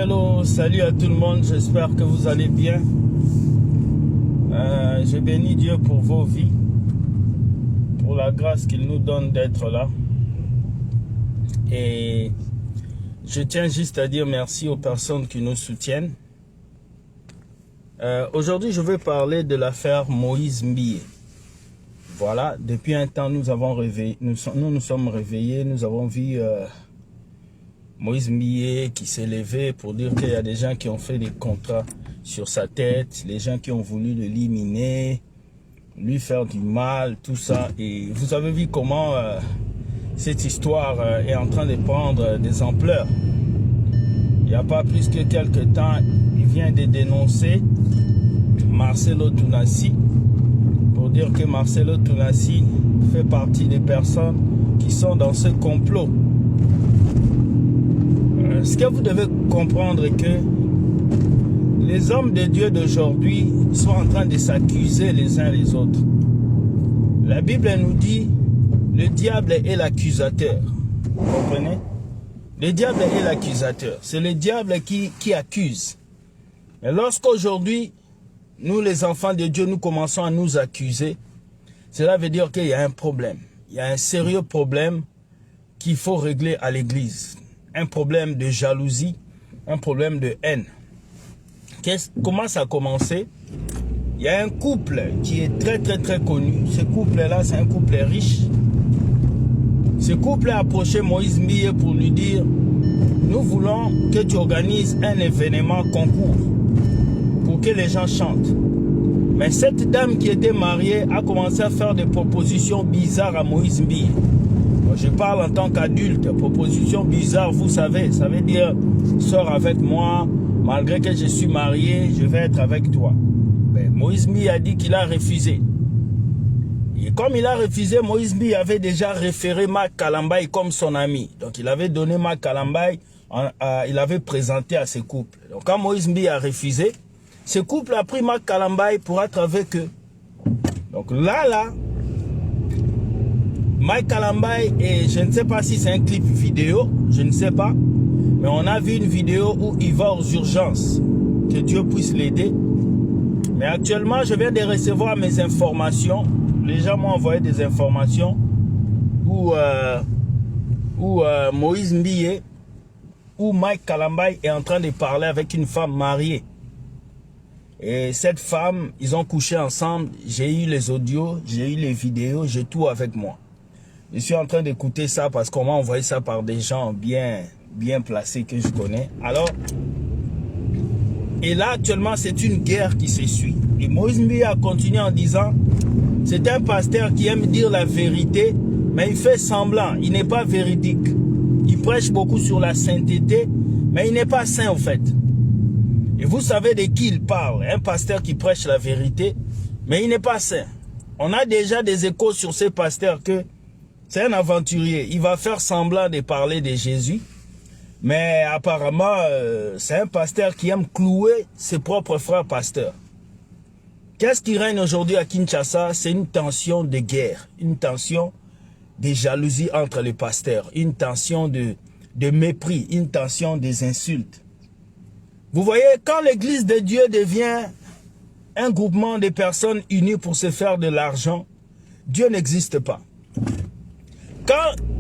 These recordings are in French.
Hello, salut à tout le monde, j'espère que vous allez bien. Je bénis Dieu pour vos vies, pour la grâce qu'il nous donne d'être là. Et je tiens juste à dire merci aux personnes qui nous soutiennent. Aujourd'hui, je vais parler de l'affaire Moïse Mbiye. Voilà, depuis un temps, nous sommes réveillés, nous avons vu Moïse Mbiye qui s'est levé pour dire qu'il y a des gens qui ont fait des contrats sur sa tête, les gens qui ont voulu l'éliminer, lui faire du mal, tout ça. Et vous avez vu comment cette histoire est en train de prendre des ampleurs. Il n'y a pas plus que quelques temps, il vient de dénoncer Marcelo Tounassi pour dire que Marcelo Tounassi fait partie des personnes qui sont dans ce complot. Ce que vous devez comprendre est que les hommes de Dieu d'aujourd'hui sont en train de s'accuser les uns les autres. La Bible nous dit le diable est l'accusateur. Vous comprenez? Le diable est l'accusateur. C'est le diable qui accuse. Mais lorsqu'aujourd'hui, nous les enfants de Dieu, nous commençons à nous accuser, cela veut dire qu'il y a un problème. Il y a un sérieux problème qu'il faut régler à l'église. Un problème de jalousie, un problème de haine. Comment ça a commencé? Il y a un couple qui est très connu. Ce couple-là, c'est un couple riche. Ce couple a approché Moïse Mbiye pour lui dire: nous voulons que tu organises un événement concours pour que les gens chantent. Mais cette dame qui était mariée a commencé à faire des propositions bizarres à Moïse Mbiye. Je parle en tant qu'adulte. Proposition bizarre, vous savez, ça veut dire sors avec moi, malgré que je suis marié, je vais être avec toi. Mais Moïse Mbiye a dit qu'il a refusé. Et comme il a refusé, Moïse Mbiye avait déjà référé Marc Kalambaye comme son ami. Donc il avait donné Marc Kalambaye, il avait présenté à ce couple. Donc quand Moïse Mbiye a refusé, ce couple a pris Marc Kalambaye pour être avec eux. Donc là, Mike Kalambaye, et je ne sais pas si c'est un clip vidéo, je ne sais pas, mais on a vu une vidéo où il va aux urgences, que Dieu puisse l'aider. Mais actuellement, je viens de recevoir mes informations, les gens m'ont envoyé des informations où Moïse Mbiye, où Mike Kalambaye est en train de parler avec une femme mariée. Et cette femme, ils ont couché ensemble, j'ai eu les audios, j'ai eu les vidéos, j'ai tout avec moi. Je suis en train d'écouter ça parce qu'on m'a envoyé ça par des gens bien placés que je connais. Alors, et là actuellement c'est une guerre qui se suit. Et Moïse Mbiye a continué en disant, c'est un pasteur qui aime dire la vérité, mais il fait semblant, il n'est pas véridique. Il prêche beaucoup sur la sainteté, mais il n'est pas saint en fait. Et vous savez de qui il parle, un pasteur qui prêche la vérité, mais il n'est pas saint. On a déjà des échos sur ces pasteurs que c'est un aventurier. Il va faire semblant de parler de Jésus. Mais apparemment, c'est un pasteur qui aime clouer ses propres frères pasteurs. Qu'est-ce qui règne aujourd'hui à Kinshasa? C'est une tension de guerre. Une tension de jalousie entre les pasteurs. Une tension de mépris. Une tension des insultes. Vous voyez, quand l'église de Dieu devient un groupement de personnes unies pour se faire de l'argent, Dieu n'existe pas.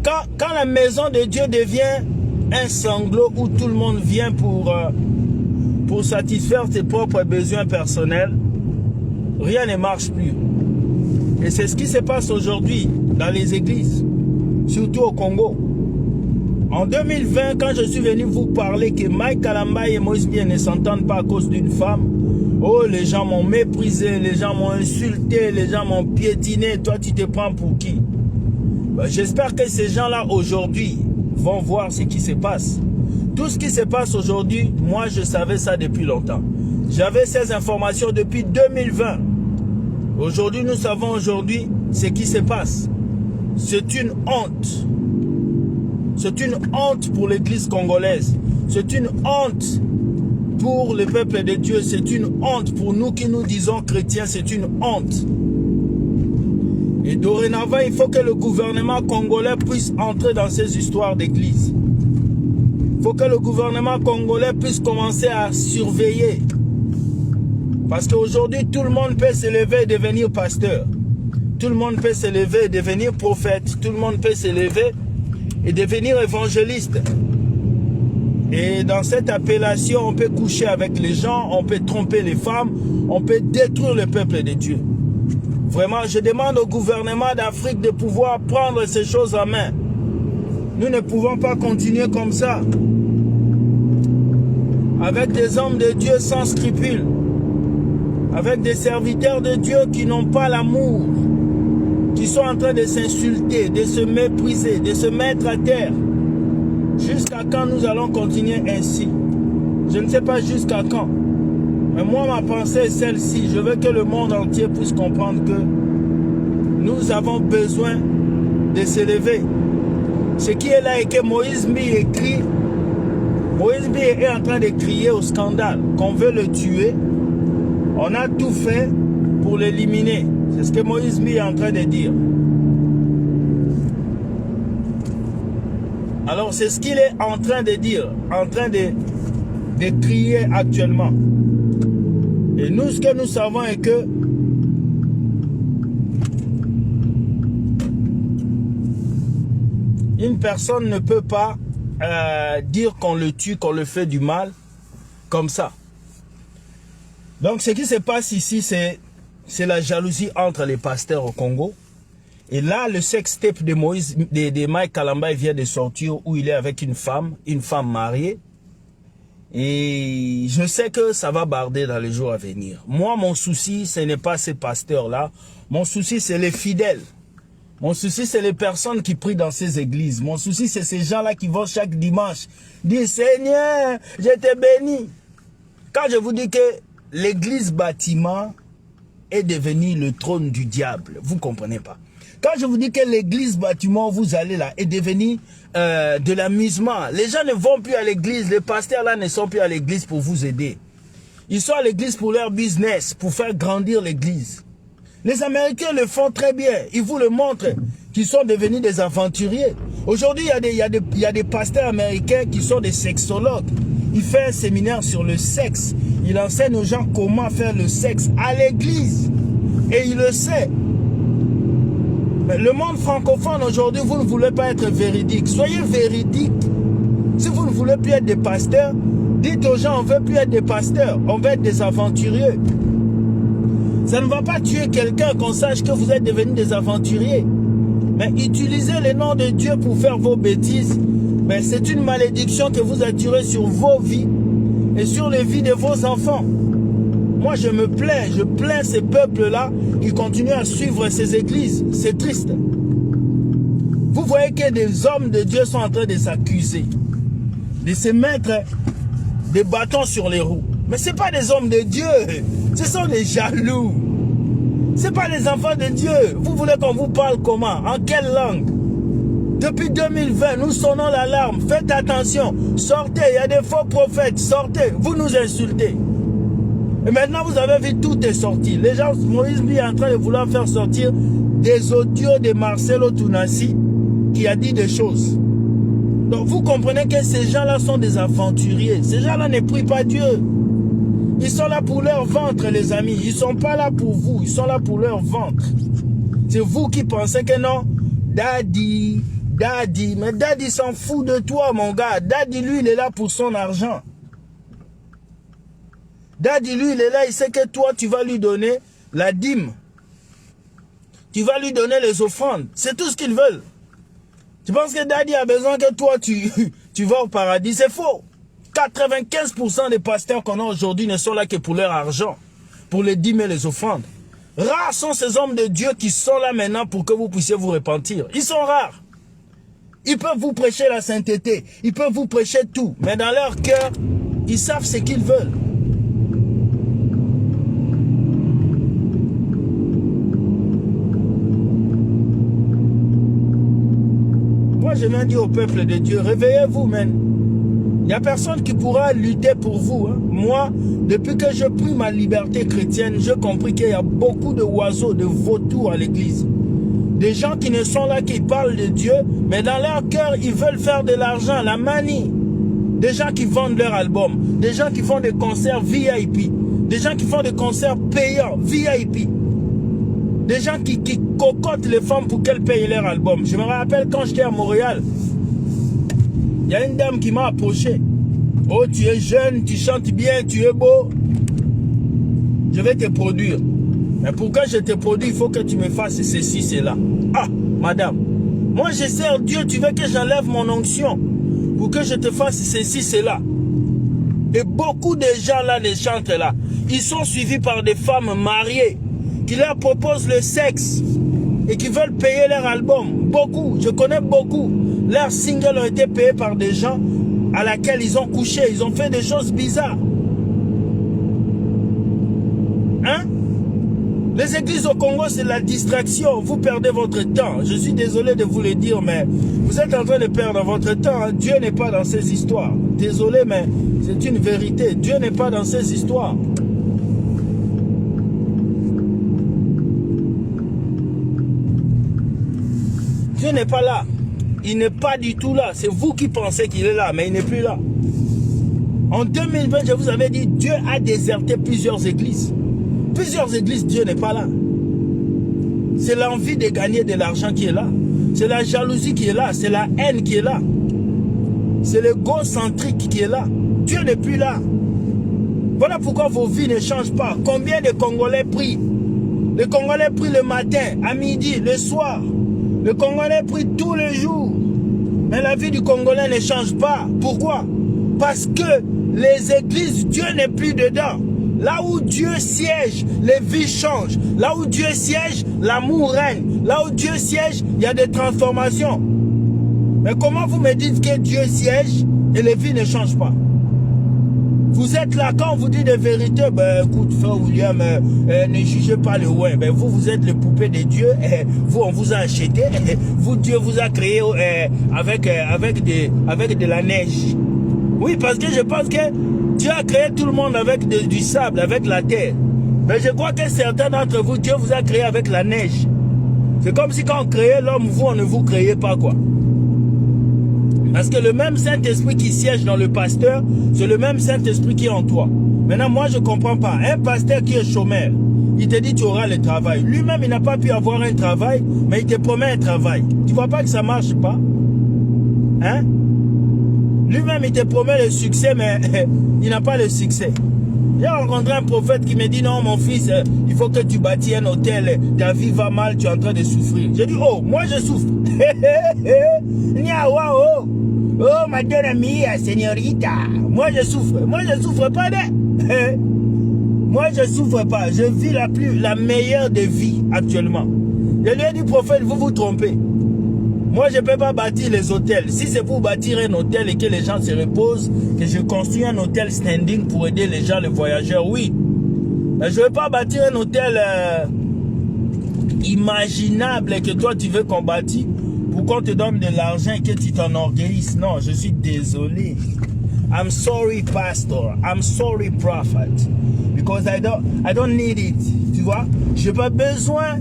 Quand la maison de Dieu devient un sanglot où tout le monde vient pour satisfaire ses propres besoins personnels, rien ne marche plus. Et c'est ce qui se passe aujourd'hui dans les églises, surtout au Congo. En 2020, quand je suis venu vous parler que Mike Kalambaye et Moïse Mbiye ne s'entendent pas à cause d'une femme, oh, les gens m'ont méprisé, les gens m'ont insulté, les gens m'ont piétiné, toi tu te prends pour qui? J'espère que ces gens-là aujourd'hui vont voir ce qui se passe. Tout ce qui se passe aujourd'hui, moi je savais ça depuis longtemps. J'avais ces informations depuis 2020. Aujourd'hui, nous savons aujourd'hui ce qui se passe. C'est une honte. C'est une honte pour l'église congolaise. C'est une honte pour le peuple de Dieu. C'est une honte pour nous qui nous disons chrétiens. C'est une honte. Et dorénavant, il faut que le gouvernement congolais puisse entrer dans ces histoires d'église. Il faut que le gouvernement congolais puisse commencer à surveiller. Parce qu'aujourd'hui, tout le monde peut se lever et devenir pasteur. Tout le monde peut se lever et devenir prophète. Tout le monde peut se lever et devenir évangéliste. Et dans cette appellation, on peut coucher avec les gens, on peut tromper les femmes, on peut détruire le peuple de Dieu. Vraiment, je demande au gouvernement d'Afrique de pouvoir prendre ces choses en main. Nous ne pouvons pas continuer comme ça. Avec des hommes de Dieu sans scrupules. Avec des serviteurs de Dieu qui n'ont pas l'amour. Qui sont en train de s'insulter, de se mépriser, de se mettre à terre. Jusqu'à quand nous allons continuer ainsi? Je ne sais pas jusqu'à quand. Mais moi, ma pensée est celle-ci. Je veux que le monde entier puisse comprendre que nous avons besoin de s'élever. Ce qui est là et que Moïse Mbi écrit, Moïse Mbi est en train de crier au scandale, qu'on veut le tuer. On a tout fait pour l'éliminer. C'est ce que Moïse Mbi est en train de dire. Alors c'est ce qu'il est en train de dire, en train de crier actuellement. Et nous, ce que nous savons est que une personne ne peut pas dire qu'on le tue, qu'on le fait du mal, comme ça. Donc ce qui se passe ici, c'est la jalousie entre les pasteurs au Congo. Et là, le sextape de Moïse, de Mike Kalamba, vient de sortir où il est avec une femme mariée. Et je sais que ça va barder dans les jours à venir. Moi, mon souci, ce n'est pas ces pasteurs-là. Mon souci, c'est les fidèles. Mon souci, c'est les personnes qui prient dans ces églises. Mon souci, c'est ces gens-là qui vont chaque dimanche dire « Seigneur, je te bénis ». Quand je vous dis que l'église bâtiment est devenu le trône du diable, vous ne comprenez pas. Quand je vous dis que l'église bâtiment, vous allez là, est devenu de l'amusement. Les gens ne vont plus à l'église, les pasteurs là ne sont plus à l'église pour vous aider. Ils sont à l'église pour leur business, pour faire grandir l'église. Les Américains le font très bien. Ils vous le montrent qu'ils sont devenus des aventuriers. Aujourd'hui, il y a des pasteurs américains qui sont des sexologues. Ils font un séminaire sur le sexe. Ils enseignent aux gens comment faire le sexe à l'église. Et ils le savent. Le monde francophone aujourd'hui, vous ne voulez pas être véridique. Soyez véridique. Si vous ne voulez plus être des pasteurs, dites aux gens, on ne veut plus être des pasteurs, on veut être des aventuriers. Ça ne va pas tuer quelqu'un qu'on sache que vous êtes devenus des aventuriers. Mais utilisez le nom de Dieu pour faire vos bêtises. Mais c'est une malédiction que vous attirez sur vos vies et sur les vies de vos enfants. Moi, je plains ces peuples-là qui continuent à suivre ces églises. C'est triste. Vous voyez que des hommes de Dieu sont en train de s'accuser, de se mettre des bâtons sur les roues. Mais ce ne sont pas des hommes de Dieu. Ce sont des jaloux. Ce ne sont pas des enfants de Dieu. Vous voulez qu'on vous parle comment? En quelle langue? Depuis 2020, nous sonnons l'alarme. Faites attention. Sortez. Il y a des faux prophètes. Sortez. Vous nous insultez. Et maintenant, vous avez vu, tout est sorti. Les gens, Moïse Mbi est en train de vouloir faire sortir des audios de Marcelo Tounassi qui a dit des choses. Donc, vous comprenez que ces gens-là sont des aventuriers. Ces gens-là ne prient pas Dieu. Ils sont là pour leur ventre, les amis. Ils ne sont pas là pour vous. Ils sont là pour leur ventre. C'est vous qui pensez que non. Daddy. Mais Daddy s'en fout de toi, mon gars. Daddy, lui, il est là pour son argent. Daddy, lui, il est là, il sait que toi, tu vas lui donner la dîme. Tu vas lui donner les offrandes. C'est tout ce qu'ils veulent. Tu penses que Daddy a besoin que toi, tu vas au paradis? C'est faux. 95% des pasteurs qu'on a aujourd'hui ne sont là que pour leur argent, pour les dîmes et les offrandes. Rares sont ces hommes de Dieu qui sont là maintenant pour que vous puissiez vous repentir. Ils sont rares. Ils peuvent vous prêcher la sainteté. Ils peuvent vous prêcher tout. Mais dans leur cœur, ils savent ce qu'ils veulent. Moi, je viens dire au peuple de Dieu, réveillez-vous, man. Il n'y a personne qui pourra lutter pour vous. Hein. Moi, depuis que je pris ma liberté chrétienne, j'ai compris qu'il y a beaucoup de oiseaux, de vautours à l'église. Des gens qui ne sont là, qui parlent de Dieu, mais dans leur cœur, ils veulent faire de l'argent, la manie. Des gens qui vendent leur album. Des gens qui font des concerts VIP. Des gens qui font des concerts payants VIP. Des gens qui cocotent les femmes pour qu'elles payent leur album. Je me rappelle quand j'étais à Montréal, il y a une dame qui m'a approché. Oh, tu es jeune, tu chantes bien, tu es beau. Je vais te produire. Mais pour que je te produise, il faut que tu me fasses ceci, cela. Ah, madame, moi je sers Dieu, tu veux que j'enlève mon onction pour que je te fasse ceci, cela. Et beaucoup de gens là, les chantent là, ils sont suivis par des femmes mariées qui leur proposent le sexe et qui veulent payer leur album. Beaucoup, je connais beaucoup. Leurs singles ont été payés par des gens à laquelle ils ont couché. Ils ont fait des choses bizarres. Hein? Les églises au Congo, c'est la distraction. Vous perdez votre temps. Je suis désolé de vous le dire, mais vous êtes en train de perdre votre temps. Dieu n'est pas dans ces histoires. Désolé, mais c'est une vérité. Dieu n'est pas dans ces histoires. Dieu n'est pas là. Il n'est pas du tout là. C'est vous qui pensez qu'il est là, mais il n'est plus là. En 2020, je vous avais dit, Dieu a déserté plusieurs églises. Plusieurs églises, Dieu n'est pas là. C'est l'envie de gagner de l'argent qui est là. C'est la jalousie qui est là. C'est la haine qui est là. C'est l'égocentrique qui est là. Dieu n'est plus là. Voilà pourquoi vos vies ne changent pas. Combien de Congolais prient? Les Congolais prient le matin, à midi, le soir. Le Congolais prie tous les jours. Mais la vie du Congolais ne change pas. Pourquoi? Parce que les églises, Dieu n'est plus dedans. Là où Dieu siège, les vies changent. Là où Dieu siège, l'amour règne. Là où Dieu siège, il y a des transformations. Mais comment vous me dites que Dieu siège et les vies ne changent pas? Vous êtes là quand on vous dit des vérités. Ben écoute, frère William, ne jugez pas le ouin. Ben vous êtes les poupées de Dieu. Vous, on vous a acheté. Vous, Dieu vous a créé avec de la neige. Oui, parce que je pense que Dieu a créé tout le monde avec du sable, avec la terre. Mais je crois que certains d'entre vous, Dieu vous a créé avec la neige. C'est comme si quand on créait l'homme, vous, on ne vous créait pas, quoi. Parce que le même Saint-Esprit qui siège dans le pasteur, c'est le même Saint-Esprit qui est en toi. Maintenant, moi, je ne comprends pas. Un pasteur qui est chômeur, il te dit tu auras le travail. Lui-même, il n'a pas pu avoir un travail, mais il te promet un travail. Tu ne vois pas que ça ne marche pas? Hein? Lui-même, il te promet le succès, mais il n'a pas le succès. J'ai rencontré un prophète qui me dit, non, mon fils, il faut que tu bâtis un hôtel. Ta vie va mal, tu es en train de souffrir. J'ai dit, oh, moi je souffre. Oh, madame mia, señorita. Moi je souffre. Moi je souffre pas, de. Moi je souffre pas. Je vis la meilleure des vies actuellement. Je lui ai dit, prophète, vous vous trompez. Moi, je ne peux pas bâtir les hôtels. Si c'est pour bâtir un hôtel et que les gens se reposent, que je construis un hôtel standing pour aider les gens, les voyageurs, oui. Mais je ne veux pas bâtir un hôtel imaginable que toi, tu veux qu'on bâtisse pour qu'on te donne de l'argent et que tu t'enorgueillisses. Non, je suis désolé. I'm sorry, pastor. I'm sorry, prophet. Because I don't need it. Tu vois? Je n'ai pas besoin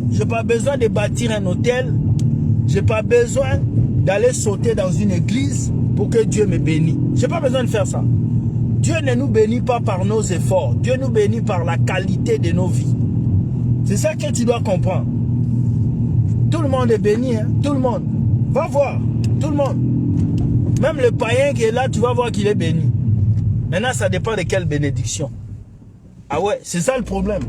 de bâtir un hôtel. Je n'ai pas besoin d'aller sauter dans une église pour que Dieu me bénisse. Je n'ai pas besoin de faire ça. Dieu ne nous bénit pas par nos efforts. Dieu nous bénit par la qualité de nos vies. C'est ça que tu dois comprendre. Tout le monde est béni, hein? Tout le monde. Va voir. Tout le monde. Même le païen qui est là, tu vas voir qu'il est béni. Maintenant, ça dépend de quelle bénédiction. Ah ouais, c'est ça le problème.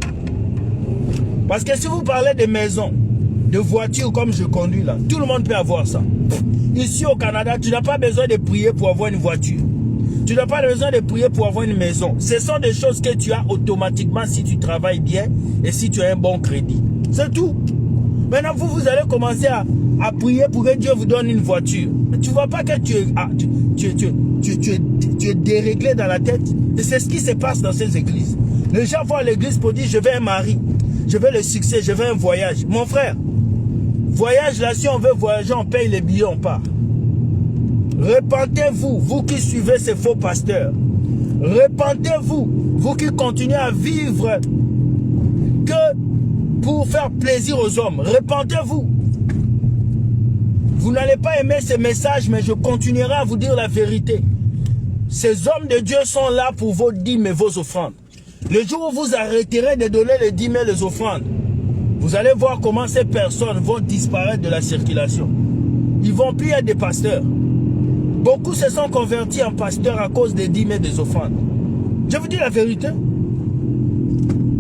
Parce que si vous parlez de maisons, de voitures comme je conduis là, tout le monde peut avoir ça. Ici au Canada, tu n'as pas besoin de prier pour avoir une voiture. Tu n'as pas besoin de prier pour avoir une maison. Ce sont des choses que tu as automatiquement si tu travailles bien et si tu as un bon crédit. C'est tout. Maintenant, vous allez commencer à prier pour que Dieu vous donne une voiture. Mais tu ne vois pas que tu es déréglé dans la tête. Et c'est ce qui se passe dans ces églises. Les gens vont à l'église pour dire, je veux un mari, je veux le succès, je veux un voyage. Mon frère, voyage là, si on veut voyager, on paye les billets, on part. Repentez-vous, vous qui suivez ces faux pasteurs. Repentez-vous, vous qui continuez à vivre que pour faire plaisir aux hommes. Repentez-vous. Vous n'allez pas aimer ces messages, mais je continuerai à vous dire la vérité. Ces hommes de Dieu sont là pour vos dîmes et vos offrandes. Le jour où vous arrêterez de donner les dîmes et les offrandes, vous allez voir comment ces personnes vont disparaître de la circulation. Ils ne vont plus être des pasteurs. Beaucoup se sont convertis en pasteurs à cause des dîmes et des offrandes. Je vous dis la vérité.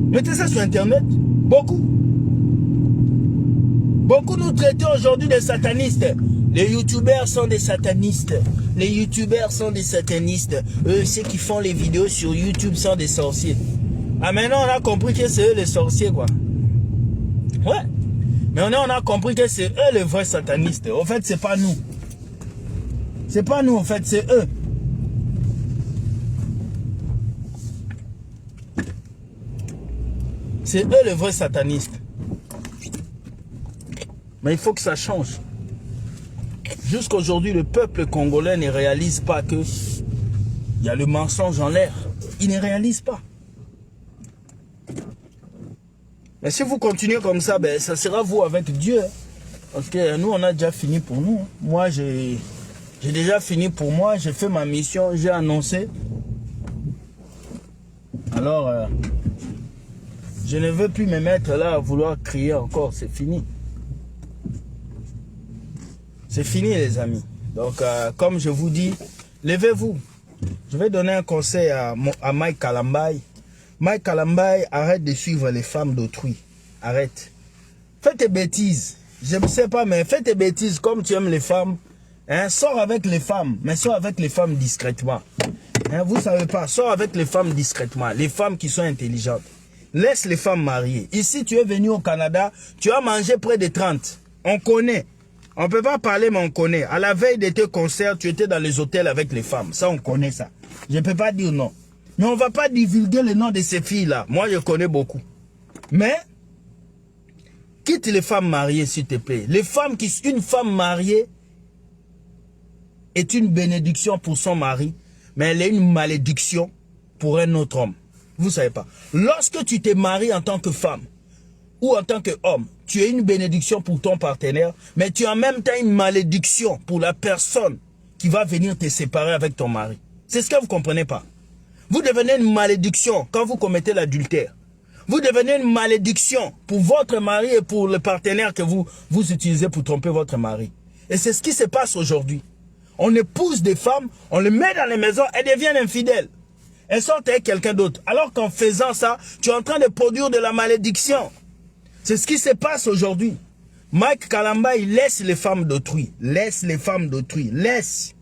Mettez ça sur Internet. Beaucoup. Beaucoup nous traitent aujourd'hui de satanistes. Les youtubeurs sont des satanistes. Les youtubeurs sont des satanistes. Eux, ceux qui font les vidéos sur YouTube sont des sorciers. Ah, maintenant on a compris que c'est eux les sorciers, quoi. Ouais. Mais on a compris que c'est eux les vrais satanistes. En fait, c'est pas nous. C'est pas nous, en fait, c'est eux. C'est eux les vrais satanistes. Mais il faut que ça change. Jusqu'aujourd'hui, le peuple congolais ne réalise pas que il y a le mensonge en l'air. Il ne réalise pas. Mais si vous continuez comme ça, ben, ça sera vous avec Dieu. Parce que nous, on a déjà fini pour nous. Moi, j'ai déjà fini pour moi. J'ai fait ma mission, j'ai annoncé. Alors, je ne veux plus me mettre là à vouloir crier encore. C'est fini. C'est fini, les amis. Donc, comme je vous dis, levez-vous. Je vais donner un conseil à Mike Kalambai. Mike Kalambai, arrête de suivre les femmes d'autrui. Arrête. Fais tes bêtises. Je ne sais pas, mais fais tes bêtises comme tu aimes les femmes. Hein, sors avec les femmes, mais sors avec les femmes discrètement. Hein, vous ne savez pas, sors avec les femmes discrètement. Les femmes qui sont intelligentes. Laisse les femmes mariées. Ici, tu es venu au Canada, tu as mangé près de 30. On connaît. On ne peut pas parler, mais on connaît. À la veille de tes concerts, tu étais dans les hôtels avec les femmes. Ça, on connaît ça. Je ne peux pas dire non. Mais on ne va pas divulguer le nom de ces filles-là. Moi, je connais beaucoup. Mais, quitte les femmes mariées, s'il te plaît. Une femme mariée est une bénédiction pour son mari, mais elle est une malédiction pour un autre homme. Vous ne savez pas. Lorsque tu te maries en tant que femme ou en tant qu'homme, tu es une bénédiction pour ton partenaire, mais tu es en même temps une malédiction pour la personne qui va venir te séparer avec ton mari. C'est ce que vous ne comprenez pas. Vous devenez une malédiction quand vous commettez l'adultère. Vous devenez une malédiction pour votre mari et pour le partenaire que vous utilisez pour tromper votre mari. Et c'est ce qui se passe aujourd'hui. On épouse des femmes, on les met dans les maisons, elles deviennent infidèles. Elles sortent avec quelqu'un d'autre. Alors qu'en faisant ça, tu es en train de produire de la malédiction. C'est ce qui se passe aujourd'hui. Mike Kalambai, il laisse les femmes d'autrui. Laisse les femmes d'autrui. Laisse.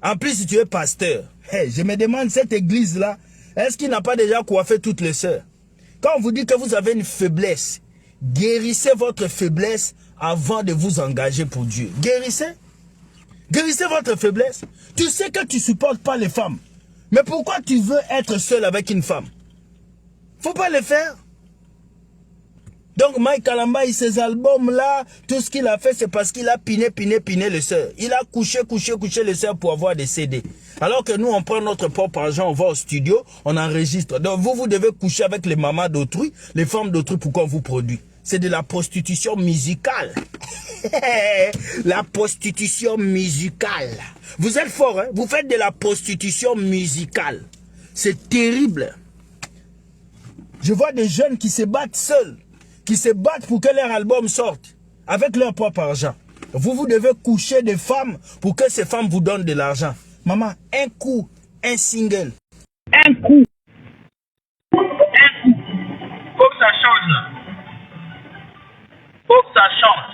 En plus, si tu es pasteur, hey, je me demande, cette église-là, est-ce qu'il n'a pas déjà coiffé toutes les sœurs? Quand on vous dit que vous avez une faiblesse, guérissez votre faiblesse avant de vous engager pour Dieu. Guérissez. Guérissez votre faiblesse. Tu sais que tu ne supportes pas les femmes. Mais pourquoi tu veux être seul avec une femme? Faut pas le faire. Donc Mike Kalambai, ces albums-là, tout ce qu'il a fait, c'est parce qu'il a piné les sœurs. Il a couché les sœurs pour avoir des CD. Alors que nous, on prend notre propre argent, on va au studio, on enregistre. Donc vous devez coucher avec les mamans d'autrui, les femmes d'autrui, pourquoi on vous produit? C'est de la prostitution musicale. La prostitution musicale. Vous êtes fort, hein? Vous faites de la prostitution musicale. C'est terrible. Je vois des jeunes qui se battent seuls, qui se battent pour que leur album sorte, avec leur propre argent. Vous devez coucher des femmes pour que ces femmes vous donnent de l'argent. Maman, un coup, un single. Un coup. Faut que ça change là. Faut que ça change.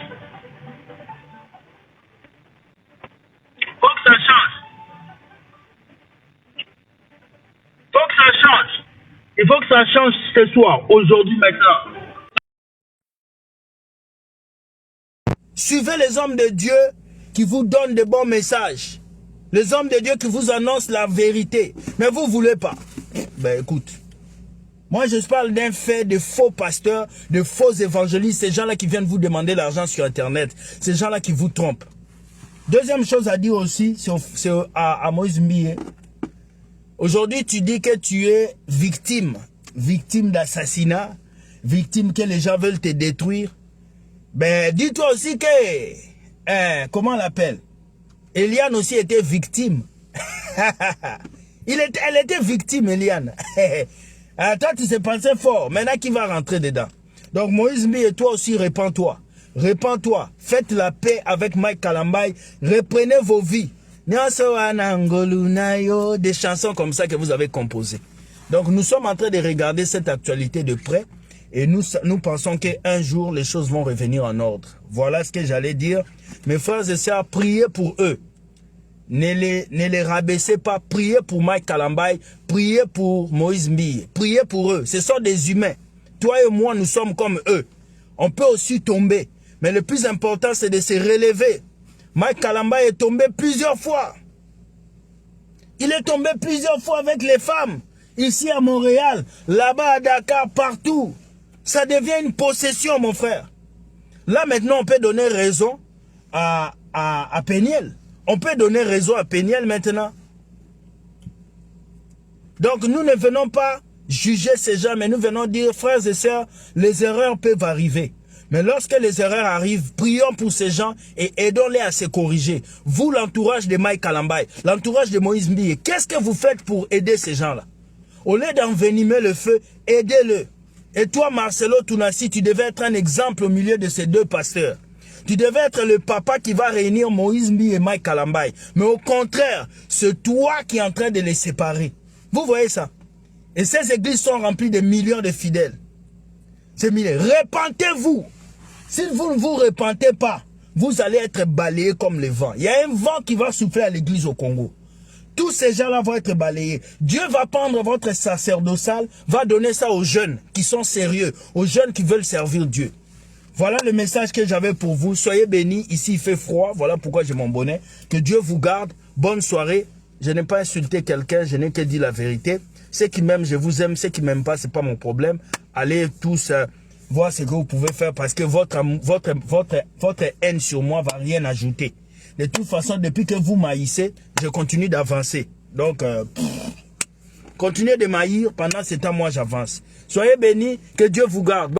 Faut que ça change. Faut que ça change. Il faut que ça change ce soir, aujourd'hui, maintenant. Suivez les hommes de Dieu qui vous donnent de bons messages. Les hommes de Dieu qui vous annoncent la vérité. Mais vous ne voulez pas. Ben écoute. Moi je parle d'un fait de faux pasteurs, de faux évangélistes. Ces gens-là qui viennent vous demander l'argent sur Internet. Ces gens-là qui vous trompent. Deuxième chose à dire aussi, c'est à Moïse Mbié. Aujourd'hui tu dis que tu es victime. Victime d'assassinat. Victime que les gens veulent te détruire. Ben, dis-toi aussi que, comment on l'appelle? Eliane aussi était victime. Elle était victime, Eliane. Toi, tu t'es pensé fort. Maintenant, qui va rentrer dedans? Donc, Moïse Mbi et toi aussi, répands-toi. Répands-toi. Faites la paix avec Mike Kalambay. Reprenez vos vies. Des chansons comme ça que vous avez composées. Donc, nous sommes en train de regarder cette actualité de près. Et nous pensons qu'un jour, les choses vont revenir en ordre. Voilà ce que j'allais dire. Mes frères et sœurs, priez pour eux. Ne les rabaissez pas. Priez pour Mike Kalambay. Priez pour Moïse Mbi. Priez pour eux. Ce sont des humains. Toi et moi, nous sommes comme eux. On peut aussi tomber. Mais le plus important, c'est de se relever. Mike Kalambay est tombé plusieurs fois. Il est tombé plusieurs fois avec les femmes. Ici à Montréal, là-bas à Dakar, partout. Ça devient une possession, mon frère. Là, maintenant, on peut donner raison à Péniel. On peut donner raison à Péniel maintenant. Donc, nous ne venons pas juger ces gens, mais nous venons dire, frères et sœurs, les erreurs peuvent arriver. Mais lorsque les erreurs arrivent, prions pour ces gens et aidons-les à se corriger. Vous, l'entourage de Mike Kalambay, l'entourage de Moïse Mbi, qu'est-ce que vous faites pour aider ces gens-là? Au lieu d'envenimer le feu, aidez-le. Et toi, Marcelo Tounassi, tu devais être un exemple au milieu de ces deux pasteurs. Tu devais être le papa qui va réunir Moïse Mbi et Mike Kalambay. Mais au contraire, c'est toi qui es en train de les séparer. Vous voyez ça? Et ces églises sont remplies de millions de fidèles. Ces milliers. Repentez-vous. Si vous ne vous repentez pas, vous allez être balayés comme le vent. Il y a un vent qui va souffler à l'église au Congo. Tous ces gens-là vont être balayés. Dieu va prendre votre sacerdotal, va donner ça aux jeunes qui sont sérieux, aux jeunes qui veulent servir Dieu. Voilà le message que j'avais pour vous. Soyez bénis. Ici, il fait froid. Voilà pourquoi j'ai mon bonnet. Que Dieu vous garde. Bonne soirée. Je n'ai pas insulté quelqu'un. Je n'ai que dit la vérité. Ceux qui m'aiment, je vous aime. Ceux qui ne m'aiment pas, ce n'est pas mon problème. Allez tous voir ce que vous pouvez faire parce que votre haine sur moi ne va rien ajouter. De toute façon, depuis que vous m'haïssez, je continue d'avancer. Donc, continuez de m'haïr. Pendant ce temps, moi, j'avance. Soyez bénis. Que Dieu vous garde.